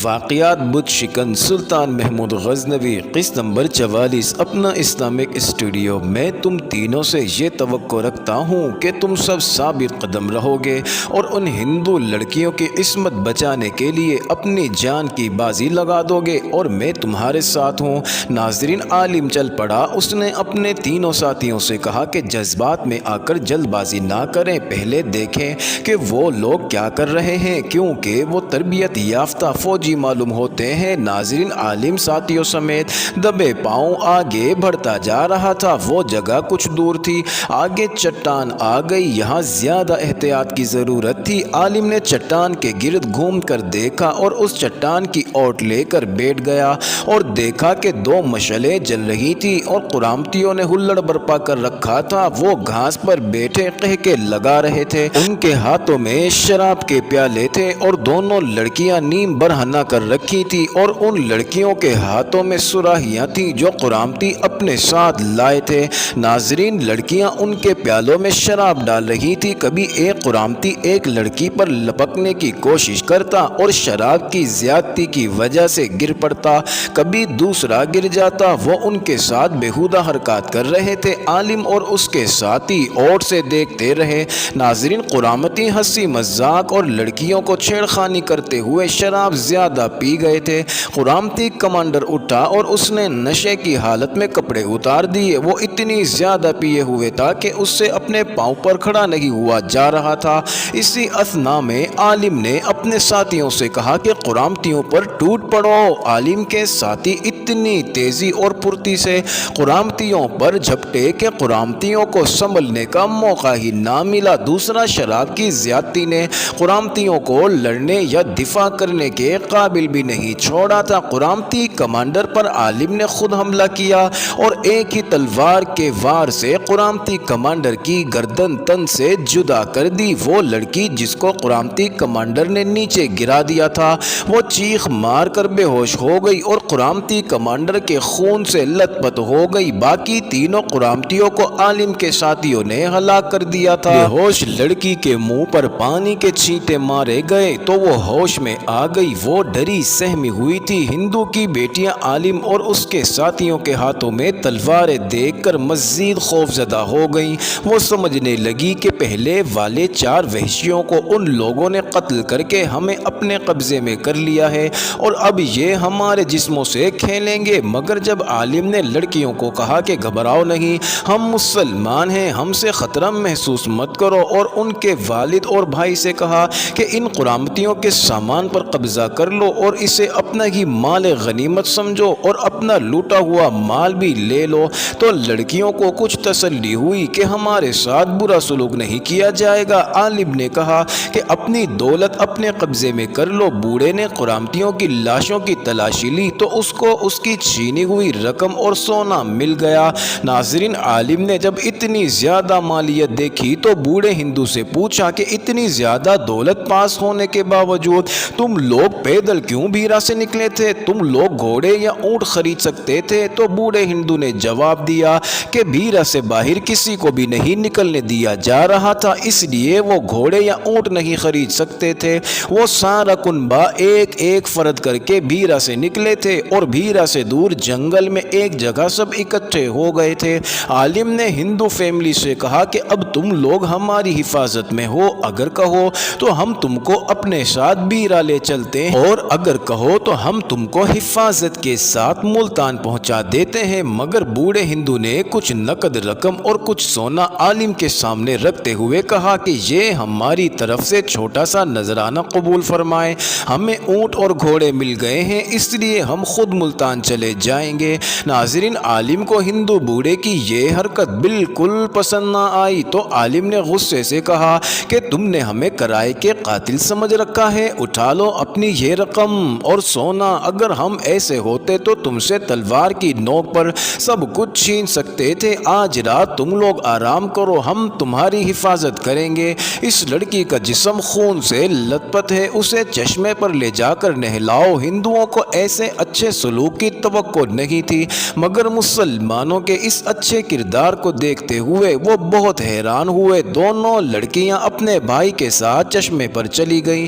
واقعات بت شکن سلطان محمود غزنوی قسط نمبر 44 اپنا اسلامک اسٹوڈیو میں تم تینوں سے یہ توقع رکھتا ہوں کہ تم سب ثابت قدم رہو گے اور ان ہندو لڑکیوں کی عصمت بچانے کے لیے اپنی جان کی بازی لگا دو گے اور میں تمہارے ساتھ ہوں۔ ناظرین، عالم چل پڑا۔ اس نے اپنے تینوں ساتھیوں سے کہا کہ جذبات میں آ کر جلد بازی نہ کریں، پہلے دیکھیں کہ وہ لوگ کیا کر رہے ہیں، کیونکہ وہ تربیت یافتہ فوجی معلوم ہوتے ہیں۔ ناظرین، عالم ساتھیوں سمیت دبے پاؤں آگے بڑھتا جا رہا تھا۔ وہ جگہ کچھ دور تھی، آگے چٹان آ گئی، یہاں زیادہ احتیاط کی ضرورت تھی۔ عالم نے چٹان کے گرد گھوم کر دیکھا اور اس چٹان کی اوٹ لے کر بیٹھ گیا اور دیکھا کہ دو مشعلیں جل رہی تھی اور قرامتیوں نے ہلڑ برپا کر رکھا تھا۔ وہ گھاس پر بیٹھے قہقے لگا رہے تھے، ان کے ہاتھوں میں شراب کے پیالے تھے اور دونوں لڑکیاں نیم برہنہ کر رکھی تھی اور ان لڑکیوں کے ہاتھوں میں سراہیاں تھیں جو قرامتی اپنے ساتھ لائے تھے۔ ناظرین، لڑکیاں ان کے پیالوں میں شراب ڈال رہی تھی۔ کبھی ایک قرامتی ایک لڑکی پر لپکنے کی کوشش کرتا اور شراب کی زیادتی کی وجہ سے گر پڑتا، کبھی دوسرا گر جاتا۔ وہ ان کے ساتھ بےہودہ حرکات کر رہے تھے۔ عالم اور اس کے ساتھی اوٹ سے دیکھتے رہے۔ ناظرین، قرامتی ہنسی مذاق اور لڑکیوں کو چھیڑخانی کرتے ہوئے شراب زیادہ پی گئے تھے۔ قرامتی کمانڈر اٹھا اور اس نے نشے کی حالت میں کپڑے اتار دیے۔ وہ اتنی زیادہ پیے ہوئے تھا کہ اس سے اپنے پاؤں پر کھڑا نہیں ہوا جا رہا تھا۔ اسی اثنا میں عالم نے اپنے ساتھیوں سے کہا کہ قرامتیوں پر ٹوٹ پڑو۔ عالم کے ساتھی اتنی تیزی اور پھرتی سے قرامتیوں پر جھپٹے کہ قرامتیوں کو سنبھلنے کا موقع ہی نہ ملا۔ دوسرا، شراب کی زیادتی نے قرامتیوں کو لڑنے یا دفاع کرنے کے قابل بھی نہیں چھوڑا تھا۔ قرامتی کمانڈر پر عالم نے خود حملہ کیا اور ایک ہی تلوار کے وار سے قرامتی کمانڈر کی گردن تن سے جدا کر دی۔ وہ لڑکی جس کو قرامتی کمانڈر نے نیچے گرا دیا تھا، وہ چیخ مار کر بے ہوش ہو گئی اور قرامتی کمانڈر کے خون سے لت پت ہو گئی۔ باقی تینوں قرامتیوں کو عالم کے ساتھیوں نے ہلاک کر دیا تھا۔ بے ہوش لڑکی کے منہ پر پانی کے چھینٹے مارے گئے تو وہ ہوش میں آ گئی۔ وہ ڈری سہمی ہوئی تھی۔ ہندو کی بیٹیاں عالم اور اس کے ساتھیوں کے ہاتھوں میں تلواریں دیکھ کر مزید خوفزدہ ہو گئیں۔ وہ سمجھنے لگی کہ پہلے والے 4 وحشیوں کو ان لوگوں نے قتل کر کے ہمیں اپنے قبضے میں کر لیا ہے اور اب یہ ہمارے جسموں سے کھیلیں گے۔ مگر جب عالم نے لڑکیوں کو کہا کہ گھبراؤ نہیں، ہم مسلمان ہیں، ہم سے خطرہ محسوس مت کرو، اور ان کے والد اور بھائی سے کہا کہ ان قرامتیوں کے سامان پر قبضہ کر لو اور اسے اپنا ہی مال غنیمت سمجھو اور اپنا لوٹا ہوا مال بھی لے لو، تو لڑکیوں کو کچھ تسلی ہوئی کہ ہمارے ساتھ برا سلوک نہیں کیا جائے گا۔ عالم نے کہا کہ اپنی دولت اپنے قبضے میں کر لو۔ بوڑھے نے قرامتیوں کی لاشوں کی تلاشی لی تو اس کو اس کی چھینی ہوئی رقم اور سونا مل گیا۔ ناظرین، عالم نے جب اتنی زیادہ مالیت دیکھی تو بوڑھے ہندو سے پوچھا کہ اتنی زیادہ دولت پاس ہونے کے باوجود تم لوگ پیدل کیوں بھیرا سے نکلے تھے؟ تم لوگ گھوڑے یا اونٹ خرید سکتے تھے؟ تو بوڑھے ہندو نے جواب دیا کہ بھیرا سے باہر کسی کو بھی نہیں نکلنے دیا جا رہا تھا، اس لیے وہ گھوڑے یا اونٹ نہیں خرید سکتے تھے۔ وہ سارا کنبہ ایک ایک فرد کر کے بھیرا سے نکلے تھے اور بھیرا سے دور جنگل میں ایک جگہ سب اکٹھے ہو گئے تھے۔ عالم نے ہندو فیملی سے کہا کہ اب تم لوگ ہماری حفاظت میں ہو، اگر کہو تو ہم تم کو اپنے ساتھ بھیرا لے چلتے ہیں اور اگر کہو تو ہم تم کو حفاظت کے ساتھ ملتان پہنچا دیتے ہیں۔ مگر بوڑھے ہندو نے کچھ نقد رقم اور کچھ سونا عالم کے سامنے رکھتے ہوئے کہا کہ یہ ہماری طرف سے چھوٹا سا نذرانہ قبول فرمائے، ہمیں اونٹ اور گھوڑے مل گئے ہیں، اس لیے ہم خود ملتان چلے جائیں گے۔ ناظرین، عالم کو ہندو بوڑھے کی یہ حرکت بالکل پسند نہ آئی تو عالم نے غصے سے کہا کہ تم نے ہمیں کرائے کے قاتل سمجھ رکھا ہے، اٹھا لو اپنی یہ رقم اور سونا، اگر ہم ایسے ہوتے تو تم سے تلوار کی نوک پر سب کچھ چھین سکتے تھے۔ آج رات تم لوگ آرام کرو، ہم تمہاری حفاظت کریں گے۔ اس لڑکی کا جسم خون سے لت پت ہے، اسے چشمے پر لے جا کر نہلاؤ۔ ہندوؤں کو ایسے اچھے سلوک کی توقع نہیں تھی، مگر مسلمانوں کے اس اچھے کردار کو دیکھتے ہوئے وہ بہت حیران ہوئے۔ دونوں لڑکیاں اپنے بھائی کے ساتھ چشمے پر چلی گئیں۔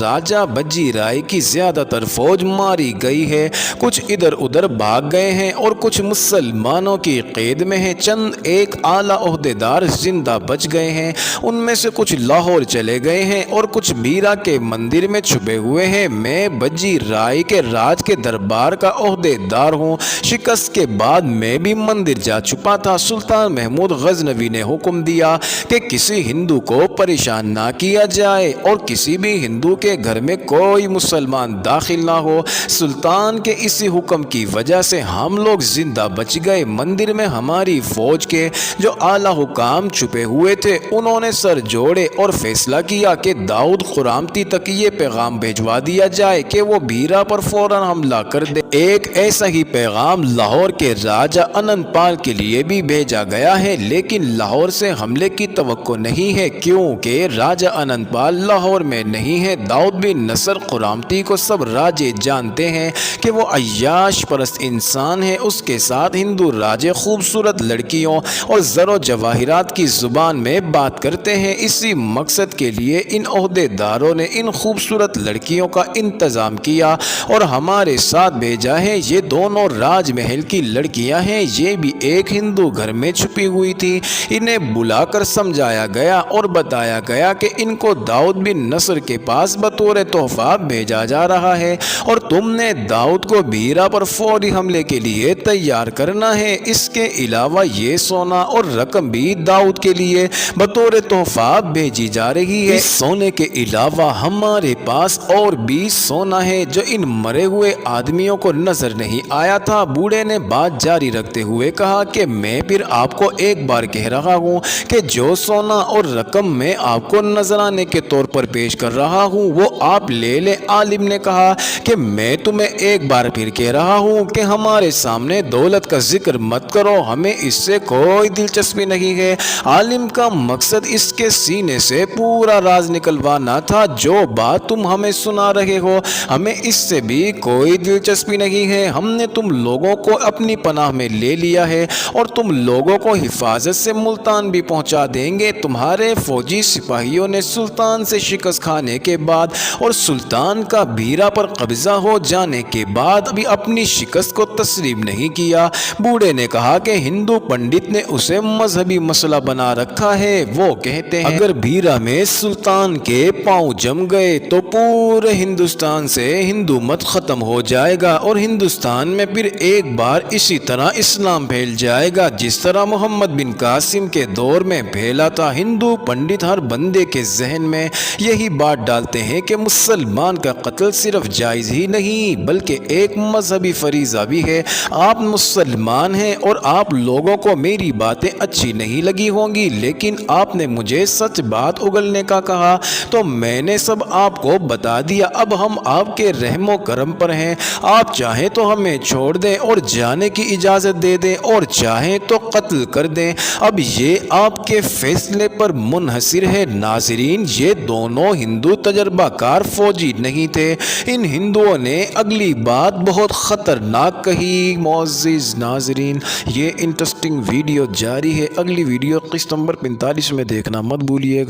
راجہ بجی رائے کی زیادہ تر فوج ماری گئی ہے، کچھ ادھر ادھر بھاگ گئے ہیں اور کچھ مسلمانوں کی قید میں ہیں۔ چند ایک اعلیٰ عہدیدار زندہ بچ گئے ہیں، ان میں سے کچھ لاہور چلے گئے ہیں اور کچھ بیرا کے مندر میں چھپے ہوئے ہیں۔ میں بجی رائے کے راج کے دربار کا عہدیدار ہوں۔ شکست کے بعد میں بھی مندر جا چھپا تھا۔ سلطان محمود غزنوی نے حکم دیا کہ کسی ہندو کو پریشان نہ کیا جائے اور کسی بھی ہندو کے گھر میں کوئی مسلمان داخل نہ ہو۔ سلطان کے اسی حکم کی وجہ سے ہم لوگ زندہ بچ گئے۔ مندر میں ہماری فوج کے جو اعلیٰ حکام چھپے ہوئے تھے، انہوں نے سر جوڑے اور فیصلہ کیا کہ داؤد قرامتی تک یہ پیغام بھیجوا دیا جائے کہ وہ بیرا پر فوراً حملہ کر دے۔ ایک ایسا ہی پیغام لاہور کے راجہ انند پال کے لیے بھی بھیجا گیا ہے، لیکن لاہور سے حملے کی توقع نہیں ہے کیونکہ راجہ انند پال لاہور میں نہیں ہے۔ داؤد بن نصر قرامتی کو سب راجے جانتے ہیں کہ وہ عیاش پرست انسان ہے۔ اس کے ساتھ ہندو راجے خوبصورت لڑکیوں اور زر و جواہرات کی زبان میں بات کرتے ہیں۔ اسی مقصد کے لیے ان عہدیداروں نے ان خوبصورت لڑکیوں کا انتظام کیا اور ہمارے ساتھ بھیجا ہے۔ یہ دونوں راج محل کی لڑکیاں ہیں، یہ بھی ایک ہندو گھر میں چھپی ہوئی تھی۔ انہیں بلا کر سمجھایا گیا اور بتایا گیا کہ ان کو داؤد بن نصر کے پاس بطور تحفہ بھیجا جا رہا ہے اور تم نے داؤد کو بیرا پر فوری حملے کے لیے تیار کرنا ہے۔ اس کے علاوہ یہ سونا اور رقم بھی داؤد کے لیے بطور تحفہ بھیجی جا رہی ہے۔ اس سونے کے علاوہ ہمارے پاس اور بھی سونا ہے جو ان مرے ہوئے آدمیوں کو نظر نہیں آیا تھا۔ بوڑھے نے بات جاری رکھتے ہوئے کہا کہ میں پھر آپ کو ایک بار کہہ رہا ہوں کہ جو سونا اور رقم میں آپ کو نذرانے کے طور پر پیش کر رہا ہوں وہ آپ لے لیں۔ عالم نے کہا کہ میں تمہیں ایک بار پھر کہہ رہا ہوں کہ ہمارے سامنے دولت کا ذکر مت کرو، ہمیں اس سے کوئی دلچسپی نہیں ہے۔ عالم کا مقصد اس کے سینے سے پورا راز نکلوانا تھا۔ جو بات تم ہمیں سنا رہے ہو ہمیں اس سے بھی کوئی دلچسپی نہیں ہے۔ ہم نے تم لوگوں کو اپنی پناہ میں لے لیا ہے اور تم لوگوں کو حفاظت سے ملتان بھی پہنچا دیں گے۔ تمہارے فوجی سپاہیوں نے سلطان سے شکست کھانے کے بعد اور سلطان کا بیرا پر قبضہ ہو جانے کے بعد ابھی اپنی شکست کو تسلیم نہیں کیا۔ بوڑھے نے کہا کہ ہندو پنڈت نے اسے مذہبی مسئلہ بنا رکھا ہے۔ وہ کہتے ہیں اگر بیرا میں سلطان کے پاؤں جم گئے تو پورے ہندوستان سے ہندو مت ختم ہو جائے گا اور ہندوستان میں پھر ایک بار اسی طرح اسلام پھیل جائے گا جس طرح محمد بن قاسم کے دور میں پھیلا تھا۔ ہندو پنڈت ہر بندے کے ذہن میں یہی بات ڈالتے ہیں کہ مسلمان کا قتل صرف جائز ہی نہیں بلکہ ایک مذہبی فریضہ بھی ہے۔ آپ مسلمان ہیں اور آپ لوگوں کو میری باتیں اچھی نہیں لگی ہوں گی، لیکن آپ نے مجھے سچ بات اگلنے کا کہا تو میں نے سب آپ کو بتا دیا۔ اب ہم آپ کے رحم و کرم پر ہیں، آپ چاہیں تو ہمیں چھوڑ دیں اور جانے کی اجازت دے دیں اور چاہیں تو قتل کر دیں، اب یہ آپ کے فیصلے پر منحصر ہے۔ ناظرین، یہ دونوں ہندو تجربہ کار فوجی نہیں تھے۔ ان ہندوؤں نے اگلی بات بہت خطرناک کہی۔ معزز ناظرین، یہ انٹرسٹنگ ویڈیو جاری ہے، اگلی ویڈیو قسط نمبر 45 میں دیکھنا مت بھولیے گا۔